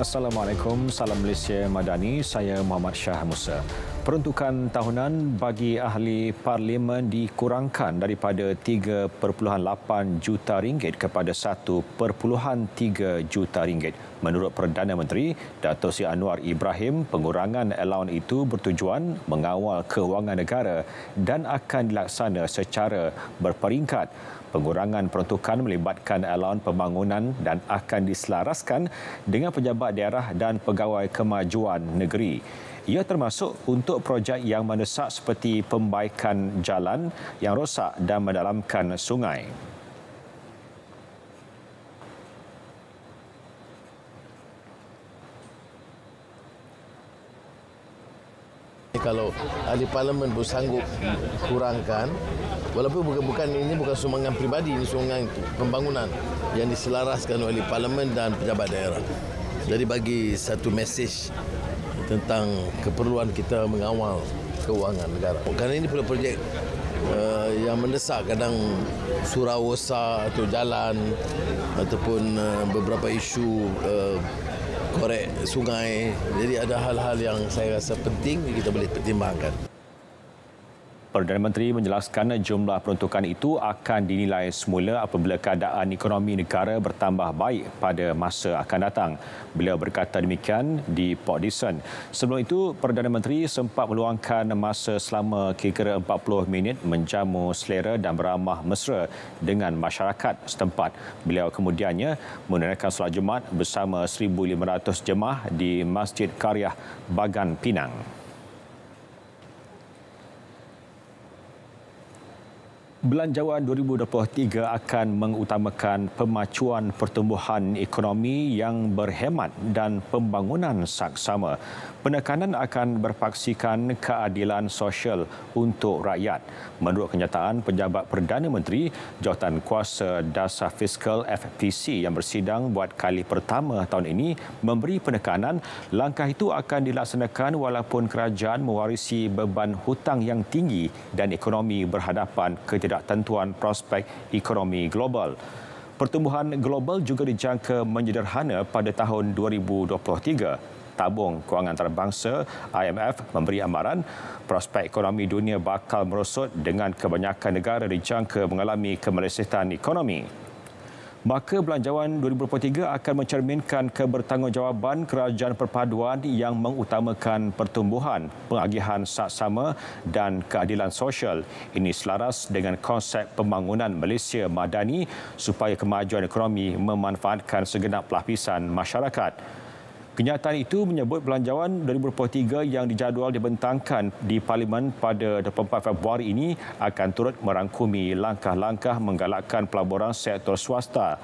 Assalamualaikum, salam Malaysia Madani, saya Muhammad Shah Musa. Peruntukan tahunan bagi ahli parlimen dikurangkan daripada 3.8 juta ringgit kepada 1.3 juta ringgit. Menurut Perdana Menteri Dato' Sri Anwar Ibrahim, pengurangan allowance itu bertujuan mengawal kewangan negara dan akan dilaksana secara berperingkat. Pengurangan peruntukan melibatkan allowance pembangunan dan akan diselaraskan dengan pejabat daerah dan pegawai kemajuan negeri. Ia termasuk untuk projek yang mendesak seperti pembaikan jalan yang rosak dan mendalamkan sungai. Kalau ahli parlimen bersanggup kurangkan, walaupun ini bukan sumbangan pribadi, ini sumbangan pembangunan yang diselaraskan oleh parlimen dan pejabat daerah. Jadi bagi satu mesej tentang keperluan kita mengawal kewangan negara. Kerana ini projek yang mendesak, kadang surau rosak atau jalan ataupun beberapa isu korek sungai. Jadi ada hal-hal yang saya rasa penting kita boleh pertimbangkan. Perdana Menteri menjelaskan jumlah peruntukan itu akan dinilai semula apabila keadaan ekonomi negara bertambah baik pada masa akan datang. Beliau berkata demikian di Port Dickson. Sebelum itu, Perdana Menteri sempat meluangkan masa selama kira-kira 40 minit menjamu selera dan beramah mesra dengan masyarakat setempat. Beliau kemudiannya menunaikan solat Jumaat bersama 1,500 jemaah di Masjid Qaryah Bagan Pinang. Belanjawan 2023 akan mengutamakan pemacuan pertumbuhan ekonomi yang berhemat dan pembangunan saksama. Penekanan akan berpaksikan keadilan sosial untuk rakyat. Menurut kenyataan Pejabat Perdana Menteri, Jawatan Kuasa Dasar Fiskal FPC yang bersidang buat kali pertama tahun ini memberi penekanan langkah itu akan dilaksanakan walaupun kerajaan mewarisi beban hutang yang tinggi dan ekonomi berhadapan ketidaktentuan prospek ekonomi global. Pertumbuhan global juga dijangka menyederhana pada tahun 2023. Tabung Kewangan Antarabangsa IMF memberi amaran prospek ekonomi dunia bakal merosot dengan kebanyakan negara dijangka mengalami kemelesatan ekonomi. Maka belanjawan 2023 akan mencerminkan kebertanggungjawaban kerajaan perpaduan yang mengutamakan pertumbuhan, pengagihan saksama dan keadilan sosial. Ini selaras dengan konsep pembangunan Malaysia Madani supaya kemajuan ekonomi memanfaatkan segenap lapisan masyarakat. Kenyataan itu menyebut belanjawan 2023 yang dijadual dibentangkan di Parlimen pada 24 Februari ini akan turut merangkumi langkah-langkah menggalakkan pelaburan sektor swasta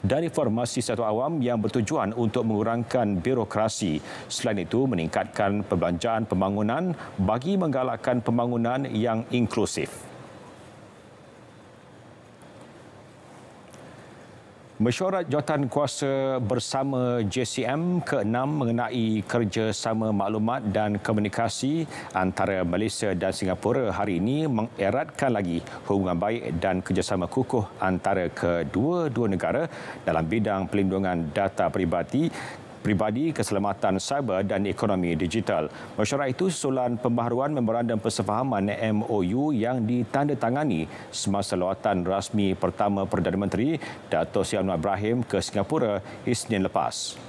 dan reformasi sektor awam yang bertujuan untuk mengurangkan birokrasi. Selain itu, meningkatkan perbelanjaan pembangunan bagi menggalakkan pembangunan yang inklusif. Mesyuarat Jawatan Kuasa Bersama JCM ke-6 mengenai kerjasama maklumat dan komunikasi antara Malaysia dan Singapura hari ini mengeratkan lagi hubungan baik dan kerjasama kukuh antara kedua-dua negara dalam bidang pelindungan data peribadi, keselamatan cyber dan ekonomi digital. Mesyuarat itu susulan pembaharuan memorandum persefahaman MOU yang ditandatangani semasa lawatan rasmi pertama Perdana Menteri Dato' Sri Anwar Ibrahim ke Singapura Isnin lepas.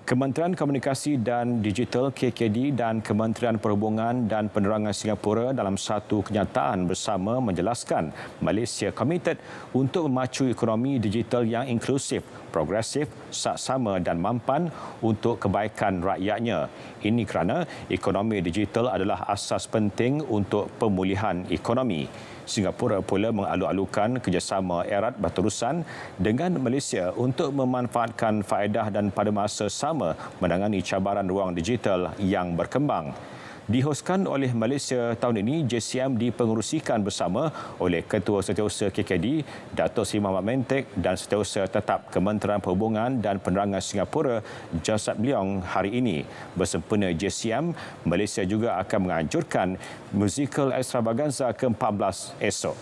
Kementerian Komunikasi dan Digital KKD dan Kementerian Perhubungan dan Penerangan Singapura dalam satu kenyataan bersama menjelaskan Malaysia komited untuk memacu ekonomi digital yang inklusif, progresif, saksama dan mampan untuk kebaikan rakyatnya. Ini kerana ekonomi digital adalah asas penting untuk pemulihan ekonomi. Singapura pula mengalu-alukan kerjasama erat berterusan dengan Malaysia untuk memanfaatkan faedah dan pada masa sama menangani cabaran ruang digital yang berkembang. Dihoskan oleh Malaysia tahun ini, JCM dipengerusikan bersama oleh Ketua Setiausaha KKD, Dato' Sri Mohamad Mentek dan Setiausaha Tetap Kementerian Perhubungan dan Penerangan Singapura, Jasad Leong hari ini. Bersempena JCM, Malaysia juga akan menganjurkan Musical Extravaganza ke-14 esok.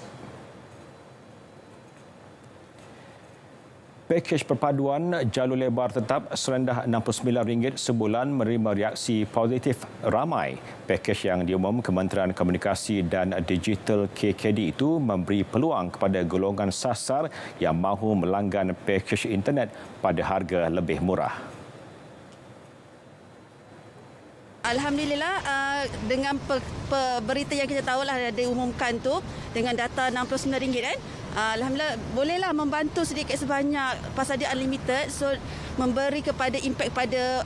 Pakej perpaduan jalur lebar tetap serendah RM69 sebulan menerima reaksi positif ramai. Pakej yang diumum Kementerian Komunikasi dan Digital KKD itu memberi peluang kepada golongan sasar yang mahu melanggan pakej internet pada harga lebih murah. Alhamdulillah, dengan berita yang kita tahulah diumumkan tu dengan data RM69 kan. Alhamdulillah bolehlah membantu sedikit sebanyak pasal dia unlimited, so memberi kepada impact pada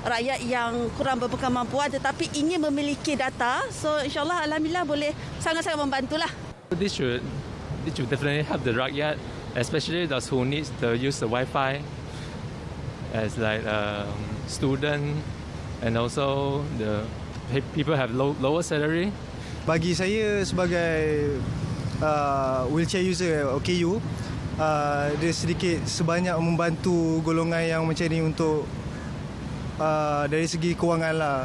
rakyat yang kurang berkemampuan tetapi ingin memiliki data, so insyaallah alhamdulillah boleh sangat-sangat membantulah. This should definitely help the rakyat, especially those who need to use the Wi-Fi as like student, and also the people have lower salary. Bagi saya sebagai wheelchair user OKU, dia sedikit sebanyak membantu golongan yang macam ni untuk dari segi kewangan lah.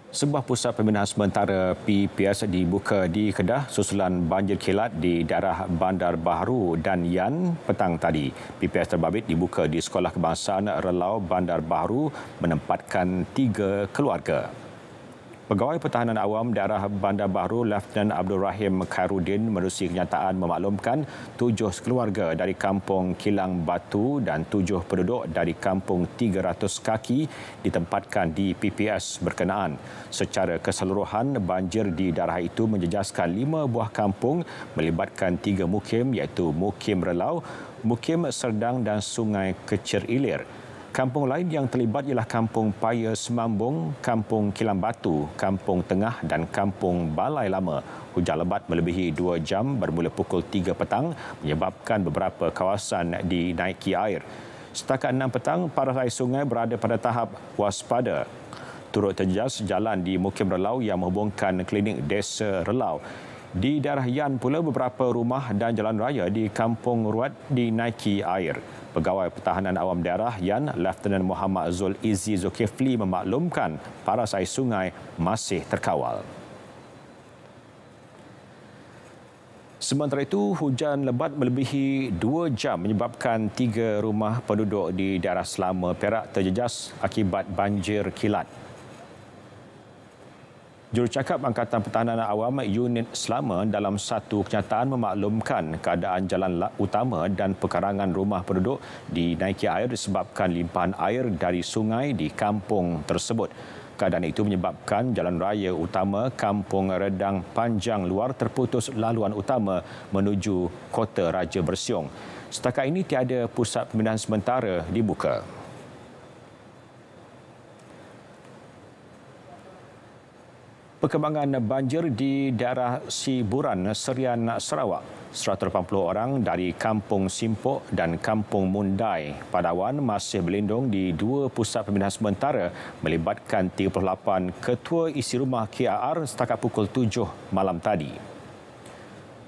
Sebuah pusat pembinaan sementara PPS dibuka di Kedah susulan banjir kilat di daerah Bandar Baharu dan Yan petang tadi. PPS terbabit dibuka di Sekolah Kebangsaan Relau Bandar Baharu menempatkan 3 keluarga. Pegawai Pertahanan Awam Daerah Bandar Baharu Lieutenant Abdul Rahim Khairuddin menerusi kenyataan memaklumkan 7 keluarga dari Kampung Kilang Batu dan 7 penduduk dari Kampung 300 Kaki ditempatkan di PPS berkenaan. Secara keseluruhan, banjir di daerah itu menjejaskan 5 buah kampung melibatkan 3 mukim iaitu Mukim Relau, Mukim Serdang dan Sungai Kecir Ilir. Kampung lain yang terlibat ialah Kampung Paya Semambung, Kampung Kilang Batu, Kampung Tengah dan Kampung Balai Lama. Hujan lebat melebihi 2 jam bermula pukul 3 petang menyebabkan beberapa kawasan dinaiki air. Setakat 6 petang, paras air sungai berada pada tahap waspada. Turut terjejas jalan di Mukim Relau yang menghubungkan klinik Desa Relau. Di daerah Yan pula beberapa rumah dan jalan raya di Kampung Ruat dinaiki air. Pegawai Pertahanan Awam Daerah Yan, Lieutenant Muhammad Zul Izzi Zulkifli memaklumkan paras air sungai masih terkawal. Sementara itu, hujan lebat melebihi 2 jam menyebabkan 3 rumah penduduk di daerah Selama, Perak terjejas akibat banjir kilat. Jurucakap Angkatan Pertahanan Awam Unit Selama dalam satu kenyataan memaklumkan keadaan jalan utama dan pekarangan rumah penduduk dinaiki air disebabkan limpahan air dari sungai di kampung tersebut. Keadaan itu menyebabkan jalan raya utama Kampung Redang Panjang Luar terputus laluan utama menuju Kota Raja Bersiung. Setakat ini tiada pusat pembinaan sementara dibuka. Perkembangan banjir di daerah Siburan, Serian, Sarawak. 180 orang dari Kampung Simpok dan Kampung Mundai, Padawan masih berlindung di 2 pusat pembinaan sementara melibatkan 38 ketua isi rumah KRR setakat pukul 7 malam tadi.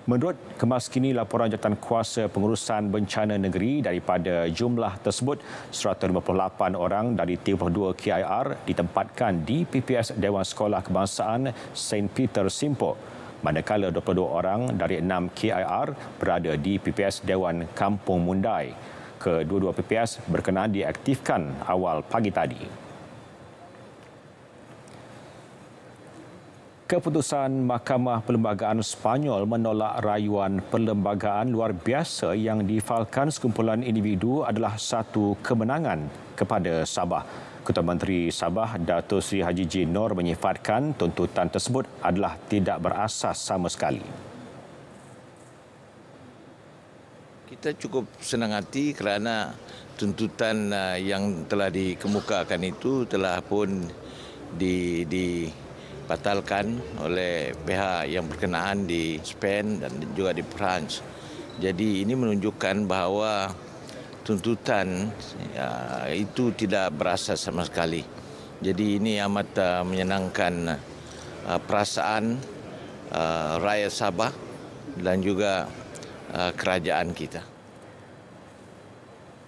Menurut kemaskini laporan Jawatankuasa Pengurusan Bencana Negeri, daripada jumlah tersebut, 158 orang dari 32 KIR ditempatkan di PPS Dewan Sekolah Kebangsaan St. Peter Simpok, manakala 22 orang dari 6 KIR berada di PPS Dewan Kampung Mundai. Kedua-dua PPS berkenaan diaktifkan awal pagi tadi. Keputusan Mahkamah Perlembagaan Sepanyol menolak rayuan perlembagaan luar biasa yang difalkan sekumpulan individu adalah satu kemenangan kepada Sabah. Ketua Menteri Sabah, Datuk Seri Haji J. Noor menyifatkan tuntutan tersebut adalah tidak berasas sama sekali. Kita cukup senang hati kerana tuntutan yang telah dikemukakan itu telah pun dibatalkan oleh pihak yang berkenaan di Spain dan juga di Perancis. Jadi ini menunjukkan bahawa tuntutan itu tidak berasas sama sekali. Jadi ini amat menyenangkan perasaan rakyat Sabah dan juga kerajaan kita.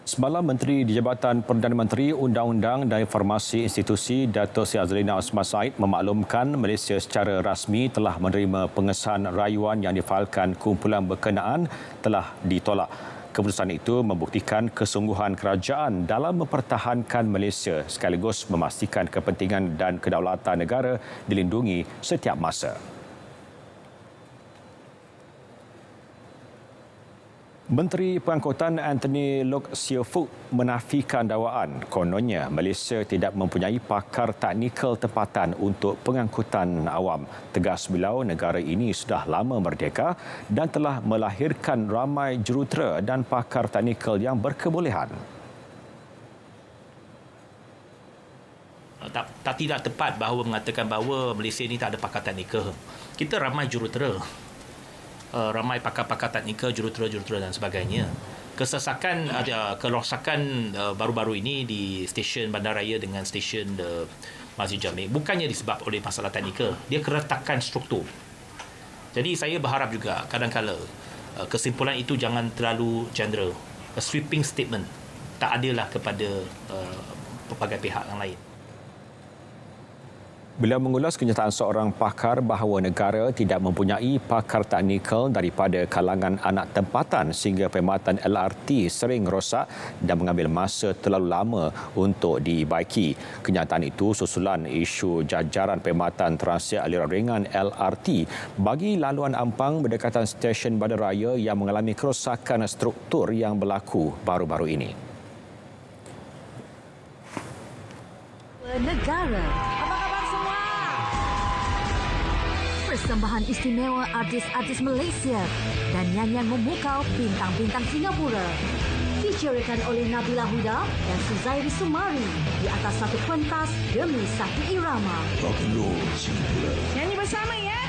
Semalam, Menteri di Jabatan Perdana Menteri Undang-Undang dan Informasi Institusi Datuk Seri Azlina Osman Said memaklumkan Malaysia secara rasmi telah menerima pengesahan rayuan yang difailkan kumpulan berkenaan telah ditolak. Keputusan itu membuktikan kesungguhan kerajaan dalam mempertahankan Malaysia sekaligus memastikan kepentingan dan kedaulatan negara dilindungi setiap masa. Menteri Pengangkutan Anthony Loke Siu Fuk menafikan dakwaan kononnya Malaysia tidak mempunyai pakar teknikal tempatan untuk pengangkutan awam. Tegas beliau, negara ini sudah lama merdeka dan telah melahirkan ramai jurutera dan pakar teknikal yang berkebolehan. Tidak tepat bahawa mengatakan bahawa Malaysia ini tak ada pakar teknikal. Kita ramai jurutera. Ramai pakar-pakar teknikal, jurutera dan sebagainya. Kerosakan baru-baru ini di stesen bandaraya dengan stesen Masjid Jami bukannya disebab oleh masalah teknikal, dia keretakan struktur. Jadi saya berharap juga kadang-kala kesimpulan itu jangan terlalu general, a sweeping statement tak adalah kepada pelbagai pihak yang lain. Beliau mengulas kenyataan seorang pakar bahawa negara tidak mempunyai pakar teknikal daripada kalangan anak tempatan sehingga perkhidmatan LRT sering rosak dan mengambil masa terlalu lama untuk dibaiki. Kenyataan itu susulan isu jajaran perkhidmatan transit aliran ringan LRT bagi laluan Ampang berdekatan stesen bandaraya yang mengalami kerosakan struktur yang berlaku baru-baru ini. Negara. Persembahan istimewa artis-artis Malaysia dan nyanyian memukau bintang-bintang Singapura. Diceriakan oleh Nabila Huda dan Suzairi Sumari di atas satu pentas demi satu irama. Rock and roll Singapura. Nyanyi bersama ya.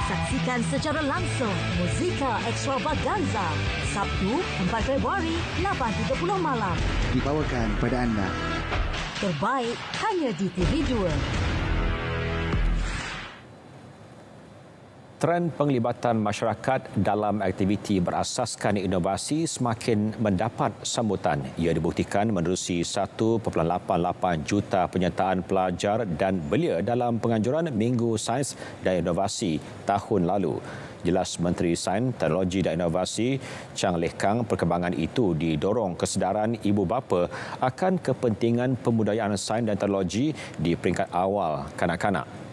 Saksikan secara langsung Muzika Extravaganza Sabtu 4 Februari 8.30 malam. Dibawakan pada anda. Terbaik hanya di TV2. Trend penglibatan masyarakat dalam aktiviti berasaskan inovasi semakin mendapat sambutan. Ia dibuktikan menerusi 1.88 juta penyertaan pelajar dan belia dalam penganjuran Minggu Sains dan Inovasi tahun lalu. Jelas Menteri Sains, Teknologi dan Inovasi Chang Leh Kang, perkembangan itu didorong kesedaran ibu bapa akan kepentingan pembudayaan sains dan teknologi di peringkat awal kanak-kanak.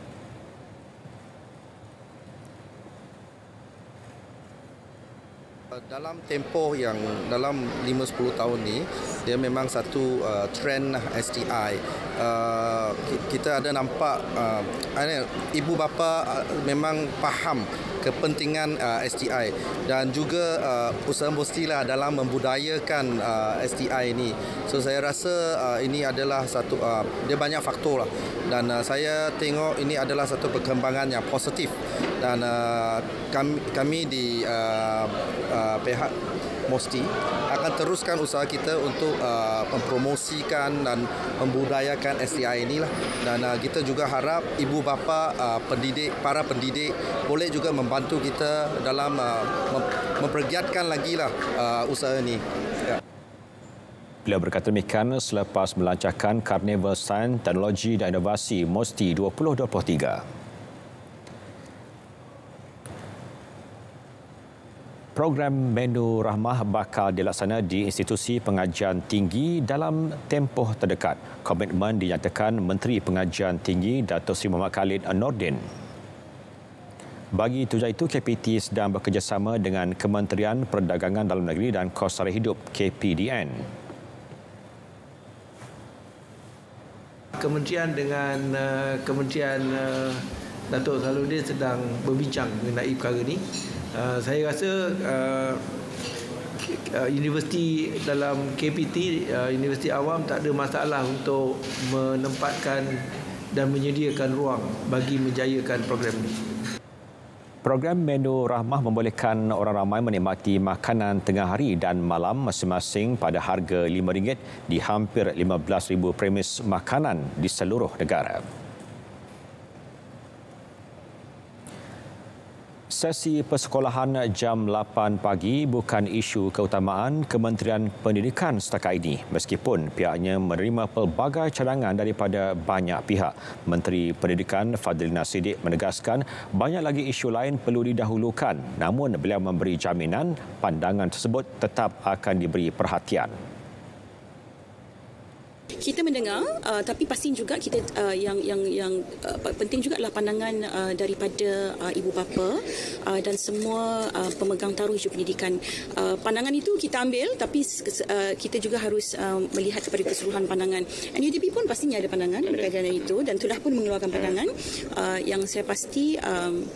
Dalam tempoh yang dalam 5-10 tahun ni, dia memang satu trend STI. Kita ada nampak ibu bapa memang faham kepentingan STI dan juga usaha mestilah dalam membudayakan STI ini. So saya rasa ini adalah satu dia banyak faktor lah, dan saya tengok ini adalah satu perkembangan yang positif, dan kami di pihak MOSTI akan teruskan usaha kita untuk mempromosikan dan membudayakan STI inilah, dan kita juga harap ibu bapa para pendidik boleh juga membantu kita dalam mempergiatkan lagi lah usaha ini. Ya. Beliau berkata demikian selepas melancarkan Karnival Sains, Teknologi dan Inovasi MOSTI 2023. Program Menu Rahmah bakal dilaksana di institusi pengajian tinggi dalam tempoh terdekat. Komitmen dinyatakan Menteri Pengajian Tinggi Datuk Seri Muhammad Khalid Nordin. Bagi tujuan itu, KPT sedang bekerjasama dengan Kementerian Perdagangan Dalam Negeri dan Kos Sara Hidup KPDN. Kementerian dengan Kementerian Datuk Shaludin sedang berbincang mengenai perkara ini. Saya rasa universiti dalam KPT, universiti awam tak ada masalah untuk menempatkan dan menyediakan ruang bagi menjayakan program ini. Program Menu Rahmah membolehkan orang ramai menikmati makanan tengah hari dan malam masing-masing pada harga RM5 di hampir 15,000 premis makanan di seluruh negara. Sesi persekolahan jam 8 pagi bukan isu keutamaan Kementerian Pendidikan setakat ini, meskipun pihaknya menerima pelbagai cadangan daripada banyak pihak. Menteri Pendidikan Fadlina Siddiq menegaskan banyak lagi isu lain perlu didahulukan, namun beliau memberi jaminan pandangan tersebut tetap akan diberi perhatian. Kita mendengar, tapi pasti juga kita yang penting juga adalah pandangan daripada ibu bapa dan semua pemegang taruh isu pendidikan. Pandangan itu kita ambil, tapi kita juga harus melihat kepada keseluruhan pandangan. NUDP pun pastinya ada pandangan berkaitan dengan itu dan telah pun mengeluarkan pandangan yang saya pasti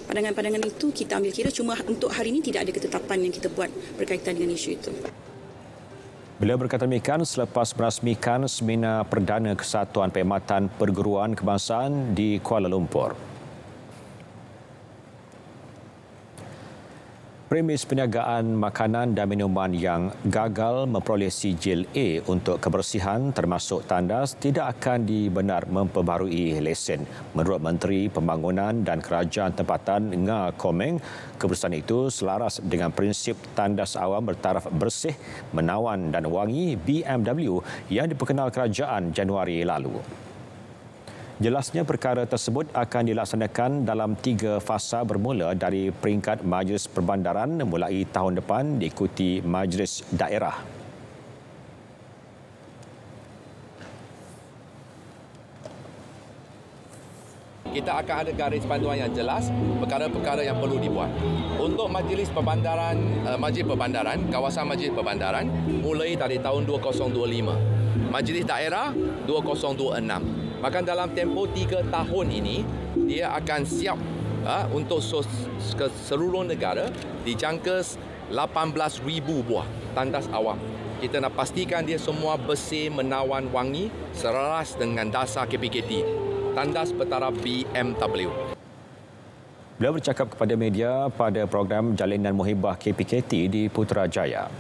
pandangan-pandangan itu kita ambil kira, cuma untuk hari ini tidak ada ketetapan yang kita buat berkaitan dengan isu itu. Beliau berkata demikian selepas merasmikan Seminar Perdana Kesatuan Perkhidmatan Perguruan Kebangsaan di Kuala Lumpur. Premis perniagaan makanan dan minuman yang gagal memperoleh sijil A untuk kebersihan termasuk tandas tidak akan dibenar memperbarui lesen. Menurut Menteri Pembangunan dan Kerajaan Tempatan Nga Komeng, kebersihan itu selaras dengan prinsip tandas awam bertaraf bersih, menawan dan wangi BMW yang diperkenal kerajaan Januari lalu. Jelasnya perkara tersebut akan dilaksanakan dalam 3 fasa bermula dari peringkat Majlis Perbandaran mulai tahun depan diikuti Majlis Daerah. Kita akan ada garis panduan yang jelas perkara-perkara yang perlu dibuat. Untuk Majlis Perbandaran, kawasan Majlis Perbandaran mulai dari tahun 2025. Majlis Daerah 2026. Maka dalam tempoh 3 tahun ini, dia akan siap untuk seluruh negara dijangka 18,000 buah tandas awam. Kita nak pastikan dia semua bersih, menawan, wangi, selaras dengan dasar KPKT. Tandas bertaraf BMW. Beliau bercakap kepada media pada program Jalinan Muhibah KPKT di Putrajaya.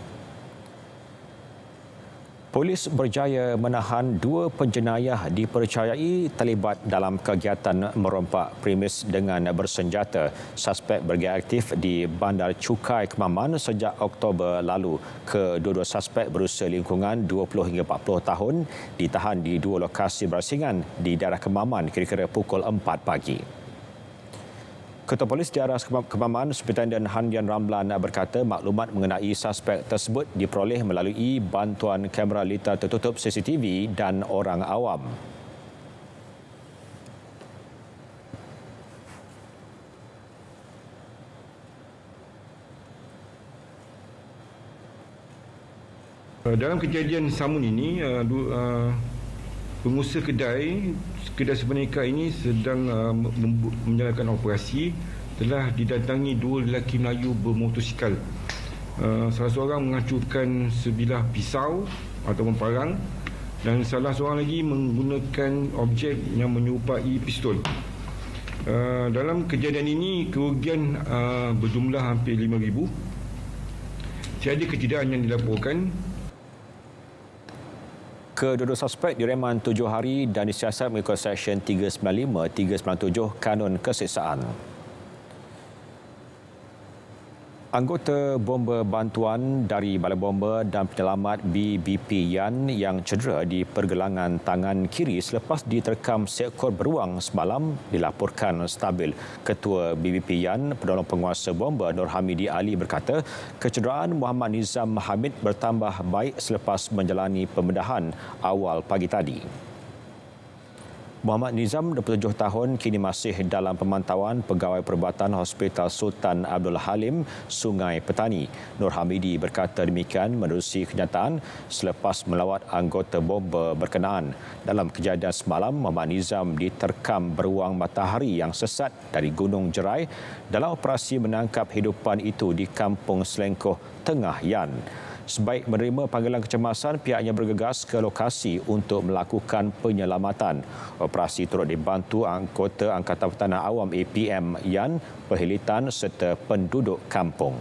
Polis berjaya menahan 2 penjenayah dipercayai terlibat dalam kegiatan merompak premis dengan bersenjata. Suspek bergaya aktif di Bandar Cukai Kemaman sejak Oktober lalu. Kedua-dua suspek berusia lingkungan 20 hingga 40 tahun ditahan di 2 lokasi berasingan di daerah Kemaman kira-kira pukul 4 pagi. Ketua Polis Diaras Kemaman, Superintendent Handian Ramlan berkata maklumat mengenai suspek tersebut diperoleh melalui bantuan kamera litar tertutup CCTV dan orang awam. Dalam kejadian samun ini, pengusaha kedai sebenarnya ini sedang menjalankan operasi, telah didatangi 2 lelaki Melayu bermotosikal. Salah seorang mengacurkan sebilah pisau ataupun parang dan salah seorang lagi menggunakan objek yang menyerupai pistol. Dalam kejadian ini kerugian berjumlah hampir 5,000. Tiada kecederaan yang dilaporkan. Kedua-dua suspek direman 7 hari dan disiasat mengikut Seksyen 395-397 Kanun Keseksaan. Anggota bomba bantuan dari Balai Bomba dan Penyelamat BBP Yan yang cedera di pergelangan tangan kiri selepas diterkam seekor beruang semalam dilaporkan stabil. Ketua BBP Yan, penolong penguasa bomba Nur Hamidi Ali berkata, kecederaan Muhammad Nizam Hamid bertambah baik selepas menjalani pembedahan awal pagi tadi. Muhammad Nizam, 27 tahun, kini masih dalam pemantauan Pegawai Perubatan Hospital Sultan Abdul Halim, Sungai Petani. Nur Hamidi berkata demikian menerusi kenyataan selepas melawat anggota bomba berkenaan. Dalam kejadian semalam, Muhammad Nizam diterkam beruang matahari yang sesat dari Gunung Jerai dalam operasi menangkap hidupan itu di Kampung Selengkoh Tengah Yan. Sebaik menerima panggilan kecemasan, pihaknya bergegas ke lokasi untuk melakukan penyelamatan. Operasi turut dibantu anggota Angkatan Pertahanan Awam APM Yan, Perhilitan serta penduduk kampung.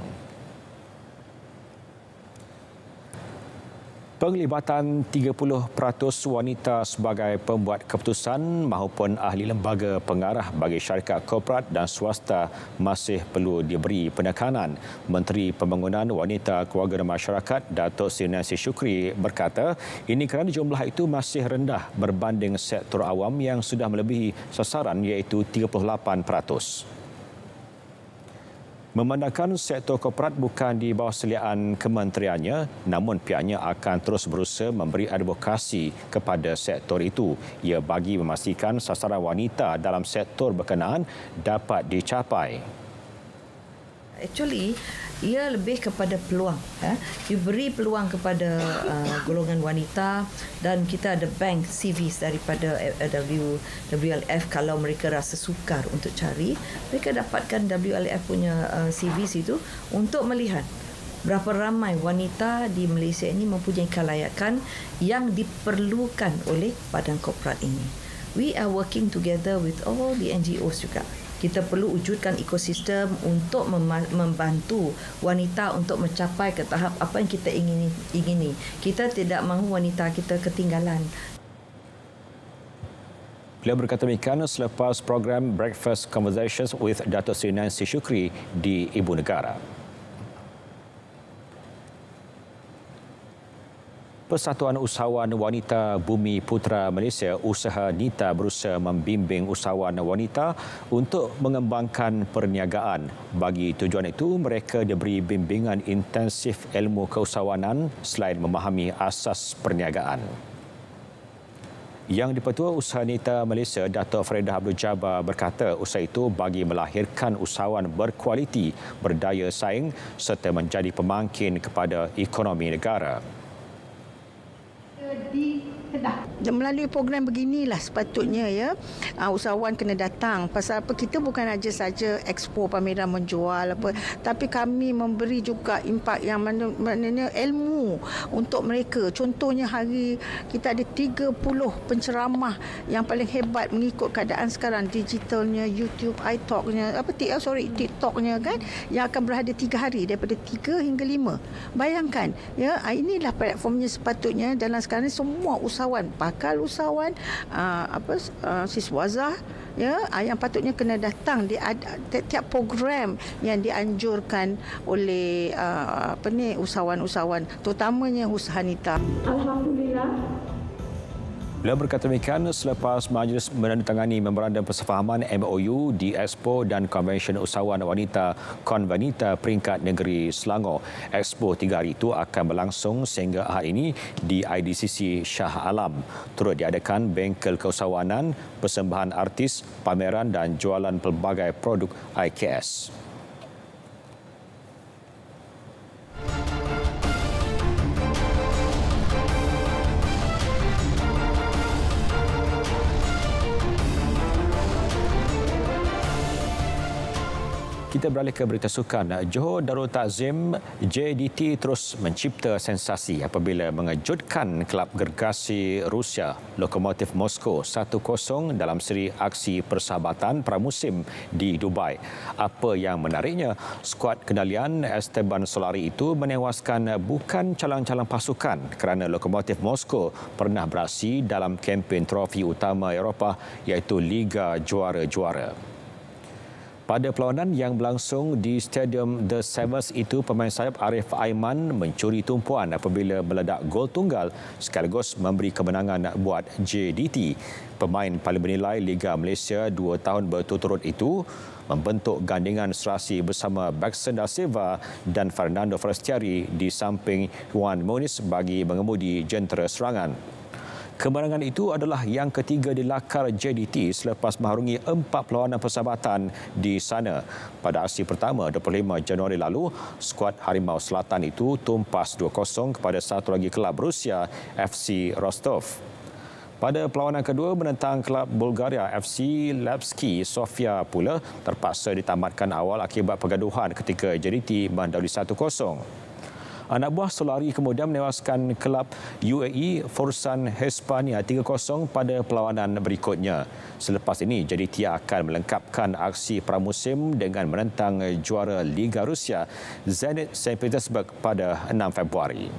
Penglibatan 30% wanita sebagai pembuat keputusan maupun ahli lembaga pengarah bagi syarikat korporat dan swasta masih perlu diberi penekanan. Menteri Pembangunan Wanita, Keluarga dan Masyarakat Datuk Seri Nancy Shukri berkata ini kerana jumlah itu masih rendah berbanding sektor awam yang sudah melebihi sasaran iaitu 38%. Memandangkan sektor korporat bukan di bawah seliaan kementeriannya, namun pihaknya akan terus berusaha memberi advokasi kepada sektor itu. Ia bagi memastikan sasaran wanita dalam sektor berkenaan dapat dicapai. Actually, ia lebih kepada peluang. Diberi peluang kepada golongan wanita dan kita ada bank CVs daripada WLF kalau mereka rasa sukar untuk cari. Mereka dapatkan WLF punya CVs itu untuk melihat berapa ramai wanita di Malaysia ini mempunyai kelayakan yang diperlukan oleh badan korporat ini. We are working together with all the NGOs juga. Kita perlu wujudkan ekosistem untuk membantu wanita untuk mencapai ke tahap apa yang kita ingini. Kita tidak mahu wanita kita ketinggalan. Beliau berkata demikian selepas program Breakfast Conversations with Datuk Seri Nancy Shukri di Ibu Negara. Persatuan Usahawan Wanita Bumi Putra Malaysia Usaha Nita berusaha membimbing usahawan wanita untuk mengembangkan perniagaan. Bagi tujuan itu, mereka diberi bimbingan intensif ilmu keusahawanan selain memahami asas perniagaan. Yang di-Pertua Usaha Nita Malaysia, Datuk Farida Abdul Jabbar berkata usaha itu bagi melahirkan usahawan berkualiti, berdaya saing serta menjadi pemangkin kepada ekonomi negara. Melalui program beginilah sepatutnya usahawan kena datang. Pasal apa, kita bukan saja expo pameran menjual apa, tapi kami memberi juga impak yang maknanya ilmu untuk mereka. Contohnya hari kita ada 30 penceramah yang paling hebat mengikut keadaan sekarang digitalnya, YouTube, iTalknya, TikToknya kan, yang akan berada 3 hari daripada 3 hingga 5. Bayangkan inilah platformnya sepatutnya dalam sekarang semua usahawan, bakal usahawan, siswazah yang patutnya kena datang di tiap program yang dianjurkan oleh usahawan-usahawan, terutamanya usaha Nita. Alhamdulillah. Beliau berkata demikian selepas majlis menandatangani memorandum persefahaman MOU di Expo dan Konvensyen Usahawan Wanita Konvanita Peringkat Negeri Selangor. Expo 3 hari itu akan berlangsung sehingga Ahad ini di IDCC Shah Alam. Turut diadakan bengkel keusahawanan, persembahan artis, pameran dan jualan pelbagai produk IKS. Kita beralih ke berita sukan. Johor Darul Takzim JDT terus mencipta sensasi apabila mengejutkan kelab gergasi Rusia Lokomotiv Moskow 1-0 dalam seri aksi persahabatan pramusim di Dubai. Apa yang menariknya, skuad kendalian Esteban Solari itu menewaskan bukan calang-calang pasukan kerana Lokomotiv Moskow pernah beraksi dalam kempen trofi utama Eropah iaitu Liga Juara-Juara. Pada perlawanan yang berlangsung di Stadium The Sevens itu, pemain sayap Arif Aiman mencuri tumpuan apabila meledak gol tunggal sekaligus memberi kemenangan buat JDT. Pemain paling bernilai Liga Malaysia 2 tahun berturut-turut itu membentuk gandingan serasi bersama Baxter da Silva dan Fernando Forestieri di samping Juan Muniz bagi mengemudi jentera serangan. Kemenangan itu adalah yang ketiga di lakar JDT selepas mengharungi 4 perlawanan persahabatan di sana. Pada aksi pertama 25 Januari lalu, skuad Harimau Selatan itu tumpas 2-0 kepada satu lagi kelab Rusia, FC Rostov. Pada perlawanan kedua menentang kelab Bulgaria FC Levski Sofia pula terpaksa ditamatkan awal akibat pergaduhan ketika JDT mendahului 1-0. Anak buah Solari kemudian menewaskan kelab UAE Forsan Hispania 3-0 pada perlawanan berikutnya. Selepas ini, JDT akan melengkapkan aksi pramusim dengan menentang juara Liga Rusia Zenit St. Petersburg pada 6 Februari.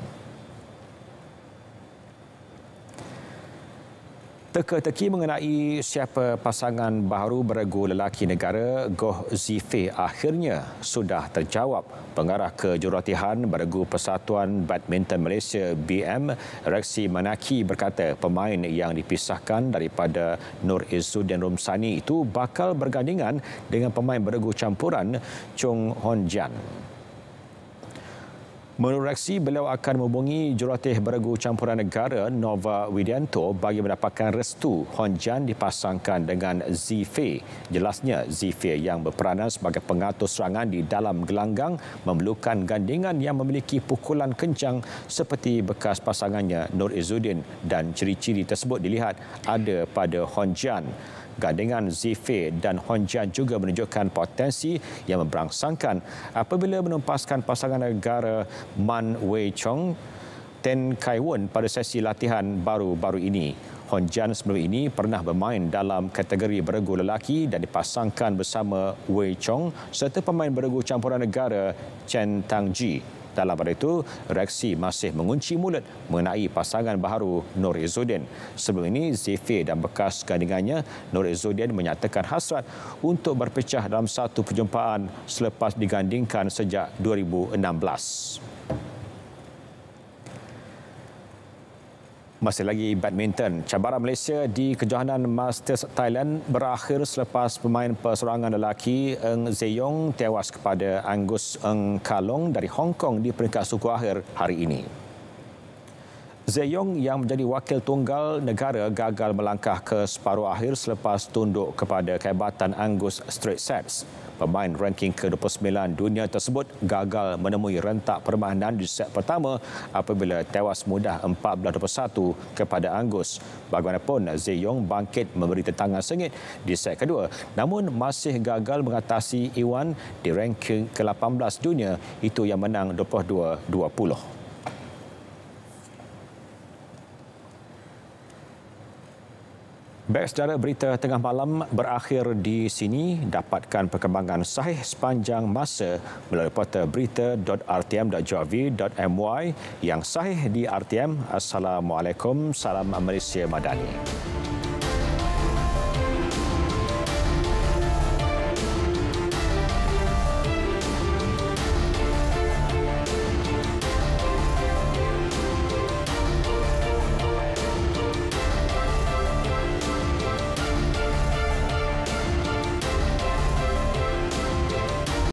Teka-teki mengenai siapa pasangan baharu beregu lelaki negara Goh Zifei akhirnya sudah terjawab. Pengarah Kejurutihan Beregu Persatuan Badminton Malaysia BM, Reksi Manaki berkata pemain yang dipisahkan daripada Nur Izzuddin Rumsani itu bakal bergandingan dengan pemain beregu campuran Chung Hon Jan. Menurut Reksi, beliau akan menghubungi jurulatih beregu campuran negara Nova Widianto bagi mendapatkan restu Hon Jan dipasangkan dengan Zifei. Jelasnya, Zifei yang berperanan sebagai pengatur serangan di dalam gelanggang memerlukan gandingan yang memiliki pukulan kencang seperti bekas pasangannya Nur Izzuddin dan ciri-ciri tersebut dilihat ada pada Hon Jan. Gandingan Zifei dan Hon Jan juga menunjukkan potensi yang memberangsangkan apabila menumpaskan pasangan negara Man Wei Chong Ten Kai Won pada sesi latihan baru-baru ini. Hon Jan sebelum ini pernah bermain dalam kategori beregu lelaki dan dipasangkan bersama Wei Chong serta pemain beregu campuran negara Chen Tangji. Dalam pada itu, Reksi masih mengunci mulut mengenai pasangan baharu Nur Izzuddin. Sebelum ini, Zifei dan bekas gandingannya Nur Izzuddin menyatakan hasrat untuk berpecah dalam satu perjumpaan selepas digandingkan sejak 2016. Masih lagi badminton, cabaran Malaysia di kejohanan Masters Thailand berakhir selepas pemain perseorangan lelaki Eng Zeyong tewas kepada Angus Eng Kalong dari Hong Kong di peringkat suku akhir hari ini. Zeyong yang menjadi wakil tunggal negara gagal melangkah ke separuh akhir selepas tunduk kepada kehebatan Angus straight sets. Pemain ranking ke-29 dunia tersebut gagal menemui rentak permainan di set pertama apabila tewas mudah 14-21 kepada Angus. Bagaimanapun, Zeyong bangkit memberi tentangan sengit di set kedua namun masih gagal mengatasi Iwan di ranking ke-18 dunia itu yang menang 22-20. Baik saudara, berita tengah malam berakhir di sini. Dapatkan perkembangan sahih sepanjang masa melalui portal berita.rtm.gov.my yang sahih di RTM. Assalamualaikum, salam Malaysia Madani.